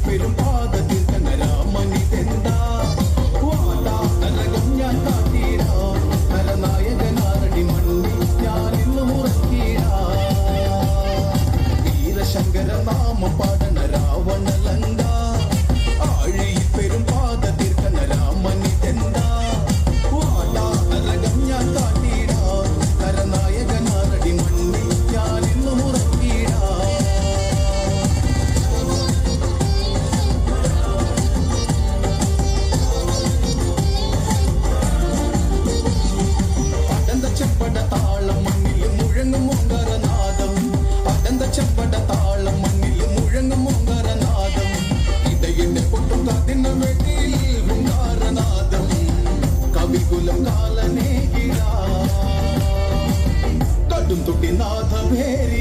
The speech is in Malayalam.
പെരും പാദത്തിൽ തന്നെ രാമനിതെന്താ വാടാ നരകം ഞാൻ കാട്ടീരാ നരനായകനാരടി മണ്ണിൽ ഞാൻ ഇന്നും ഉറക്കീരാ വീരശങ്കര നാമം പാടണ രാവണലങ്ക ആഴിയിൽ പെരും പാദത്തിൽ തന്നെ രാമനിതെന്താ വാടാ നരകം ഞാൻ കാട്ടീരാ നരനായകനാരടി മണ്ണിൽ ഞാൻ ഇന്നും ഉറക്കീരാ ചെമ്പട താളം മണ്ണിൽ മുഴങ്ങും ഓങ്കാരനാദം അടന്ത ചെമ്പട താളം മണ്ണിൽ മുഴങ്ങും ഓങ്കാരനാദം ഇടയിന്റെ പൊട്ടും കാതിന വെട്ടിയിൽ ഓങ്കാരനാദം കവികുലം കാലനേകിട കടും തുട്ടി നാഥ ഭേരി